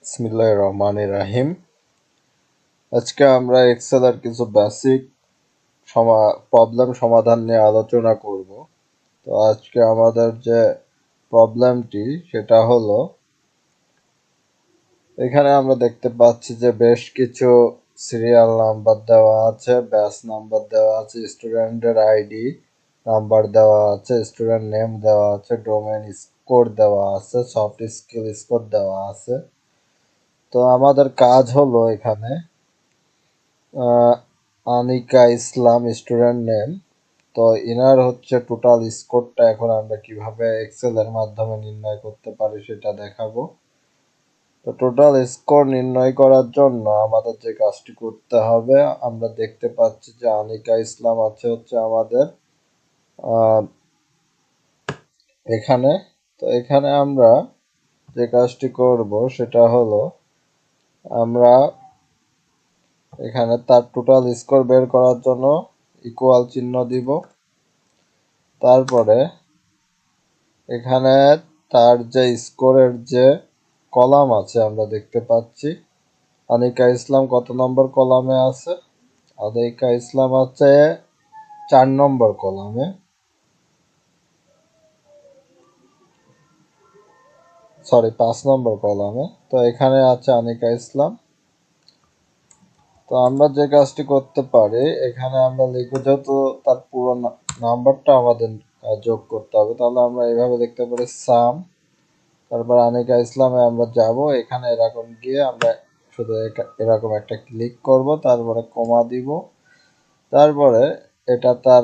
বিসমিল্লাহির রহমানির রহিম। আজকে আমরা এক্সেলের কিছু বেসিক প্রবলেম সমাধান নিয়ে আলোচনা করব। তো আজকে আমাদের যে প্রবলেমটি সেটা হলো, এখানে আমরা দেখতে পাচ্ছি যে বেশ কিছু সিরিয়াল নাম্বার দেওয়া আছে, ব্যাচ নাম্বার দেওয়া আছে, স্টুডেন্টের আইডি নাম্বার দেওয়া আছে, স্টুডেন্ট নেম দেওয়া আছে, ডোমেন স্কোর দেওয়া আছে, সফট স্কিল স্কোর দেওয়া আছে। তো আমাদের কাজ হলো এখানে আনিকা ইসলাম স্টুডেন্ট নেম। তো ইনার হচ্ছে টোটাল স্কোরটা এখন আমরা কিভাবে এক্সেলের মাধ্যমে নির্ণয় করতে পারি সেটা দেখাবো। তো টোটাল স্কোর নির্ণয় করার জন্য আমাদের যে কাজটি করতে হবে, আমরা দেখতে পাচ্ছি যে আনিকা ইসলাম আছে হচ্ছে আমাদের এখানে। তো এখানে আমরা যে কাজটি করব সেটা হলো, আমরা এখানে তার টোটাল স্কোর বের করার জন্য ইকুয়াল চিহ্ন দিব। তারপরে এখানে তার যে স্কোরের যে কলাম আছে আমরা দেখতে পাচ্ছি আনিকা ইসলাম কত নম্বর কলামে আছে। আনিকা ইসলাম আছে 4 নম্বর কলামে, সরি 5 নম্বর কলামে। তো এখানে আছে আনিকা ইসলাম। তো আমরা যে কাজটি করতে পারি, এখানে আমরা লিখবো, যেহেতু তার পুরো নাম্বারটা আমাদের যোগ করতে হবে, তাহলে আমরা এইভাবে দেখতে পারি সাম, তারপর আনিকা ইসলামে আমরা যাব। এখানে এরকম গিয়ে আমরা শুধু এরকম একটা ক্লিক করব, তারপরে কমা দিব। তারপরে এটা তার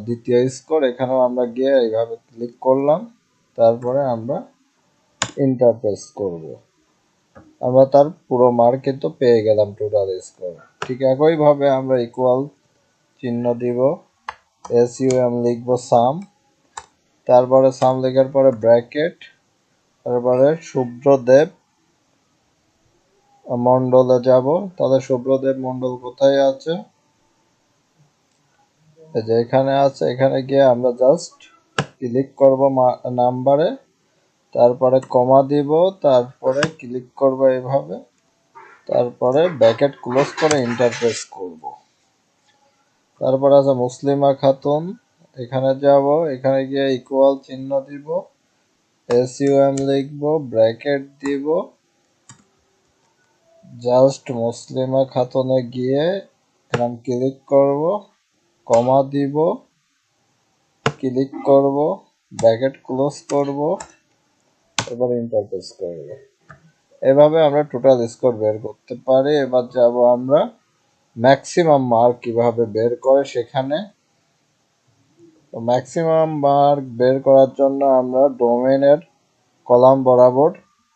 দ্বিতীয় স্কোর, এখানেও আমরা গিয়ে এইভাবে ক্লিক করলাম, তারপরে আমরা এন্টার প্রেস করব। আমরা তার পুরো মার্ক কিন্তু পেয়ে গেলাম, টোটাল স্কোর। ঠিক একইভাবে আমরা ইকুয়াল চিহ্ন দিব, SUM লিখবো সাম, তারপরে সাম লেখার পরে ব্র্যাকেট, তারপরে শুভ্রদেব মন্ডলে যাব। তাহলে শুভ্রদেব মন্ডল কোথায় আছে? এই যে এখানে আছে। এখানে গিয়ে আমরা জাস্ট ক্লিক করব নাম্বারে, তারপরে কমা দিব, তারপরে ক্লিক করব এভাবে, তারপরে ব্র্যাকেট ক্লোজ করে এন্টার প্রেস করব। তারপর আছে মুসলিমা খাতুন, এখানে যাব। এখানে গিয়ে ইকুয়াল চিহ্ন দিব, SUM লিখব, ব্র্যাকেট দিব, জাস্ট মুসলিমা খাতুনে গিয়ে এখানে ক্লিক করব, কমা দিব, ক্লিক করব, ব্র্যাকেট ক্লোজ করব, এবার এন্টার প্রেস করব। এভাবে আমরা টোটাল স্কোর বের করতে পারি। এবার যাব আমরা ম্যাক্সিমাম মার্ক কিভাবে বের করে সেখানে। তো ম্যাক্সিমাম মার্ক বের করার জন্য আমরা ডোমেনের কলাম বরাবর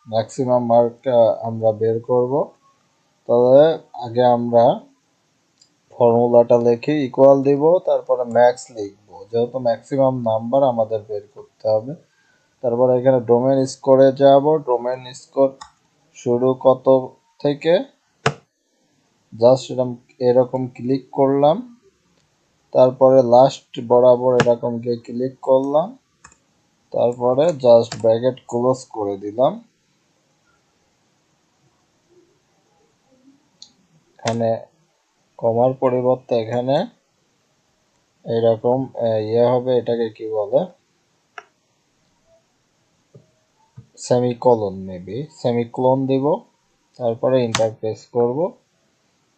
ম্যাক্সিমাম মার্কটা আমরা বের করব। তবে আগে আমরা ফর্মুলাটা লিখে ইকুয়াল দিব, তারপরে ম্যাক্স লিখব, যেহেতু ম্যাক্সিমাম নাম্বার আমাদের বের করতে হবে। তারপরে এখানে ডোমেন স্কোরে যাব। ডোমেন স্কোর শুরু কত থেকে, জাস্ট এরকম ক্লিক করলাম, তারপরে লাস্ট বরাবর এরকম গিয়ে ক্লিক করলাম, তারপরে জাস্ট ব্র্যাকেট ক্লোজ করে দিলাম। এখানে কমার পরিবর্তে এখানে এরকম হবে, এটাকে কি বলে, সেমিকোলন, মেবি সেমিকোলন দিব, তারপরে এন্টার প্রেস করব।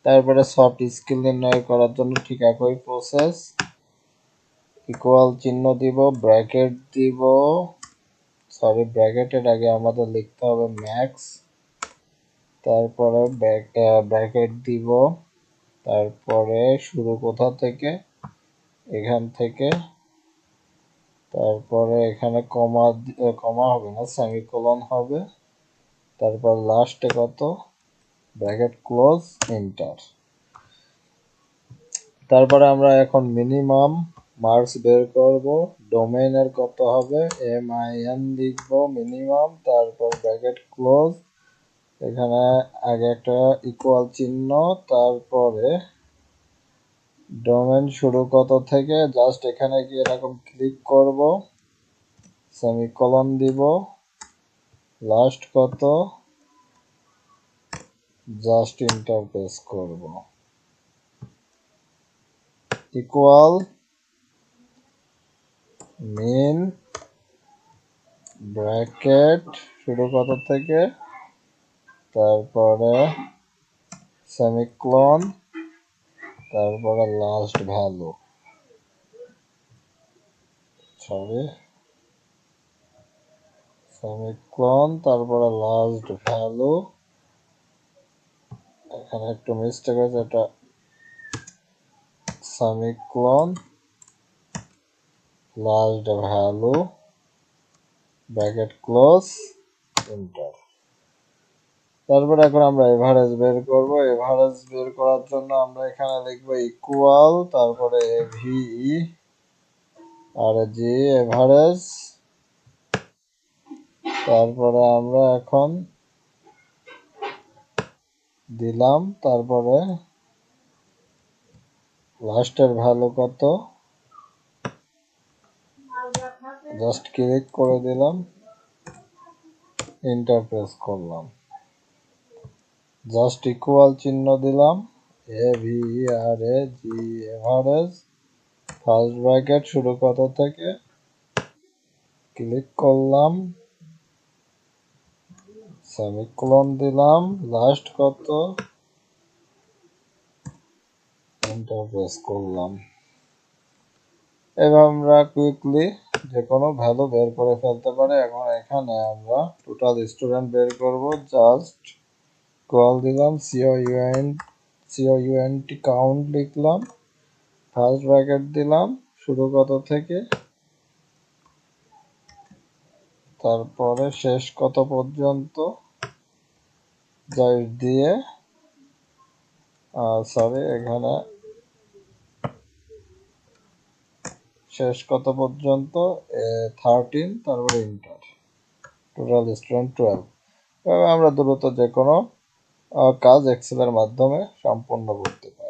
তারপরে সফট স্কিল নির্ণয় করার জন্য ঠিক একই প্রসেস, ইকুয়াল চিহ্ন দিব, ব্র্যাকেট দিব, সরি ব্র্যাকেটের আগে আমাদের লিখতে হবে ম্যাক্স, তারপরে ব্র্যাকেট দিব, তারপরে শুরু কোথা থেকে, এখান থেকে, তারপরে এখানে কমা হবে না, সেমিকোলন হবে, তারপর লাস্টে কত, ব্র্যাকেট ক্লোজ, এন্টার। তারপরে আমরা এখন মিনিমাম মার্কস বের করব। ডোমেইনের কত হবে, MIN লিখব মিনিমাম, তারপর ব্র্যাকেট ক্লোজ, এখানে আগে একটা ইকুয়াল চিহ্ন, তারপরে ডোমেন শুরু কত থেকে, জাস্ট এখানে গিয়ে এরকম ক্লিক করব, সেমিকোলন দিব, লাস্ট কত, জাস্ট ইন্টার প্রেস করব, ইকুয়াল মিন ব্র্যাকেট শুরু কত থেকে, তারপরে সেমিকোলন, তারপরে লাস্ট ভ্যালু, সেমিকোলন, তারপরে লাস্ট ভ্যালু। এখানে একটু মিস্টেক হয়েছে, এটা semicolon last value bracket close enter. তারপর এখন আমরা এভারেজ বের করব। এভারেজ বের করার জন্য আমরা এখানে লিখব ইকুয়াল, তারপরে এভিই আর জি এভারেজ। তারপরে আমরা এখন দিলাম, তারপরে লাস্টের ভ্যালু কত, জাস্ট ক্লিক করে দিলাম, এন্টার প্রেস করলাম, জাস্ট ইকুয়াল চিহ্ন দিলাম, এভিই এভারেজ ফার্স্ট ব্র্যাকেট শুরু কত থেকে, ক্লিক করলাম, সেমিকোলন দিলাম, লাস্ট কত, এন্টার প্রেস করলাম। এবার আমরা কুইকলি যে কোনো ভ্যালু বের করে ফেলতে পারি। এখন এখানে আমরা টোটাল স্টুডেন্ট বের করব, জাস্ট কল দিলাম, COUNT কাউন্ট লিখলাম, ফার্স্ট ব্র্যাকেট দিলাম শুরু কত থেকে, তারপরে শেষ কত পর্যন্ত, জাস্ট দিয়ে এখানে শেষ কত পর্যন্ত 13, তারপরে ইন্টার, টোটাল স্টুডেন্ট 12। এভাবে আমরা দ্রুত যে কোনো কাজ এক্সেলের মাধ্যমে সম্পন্ন করতে পারি।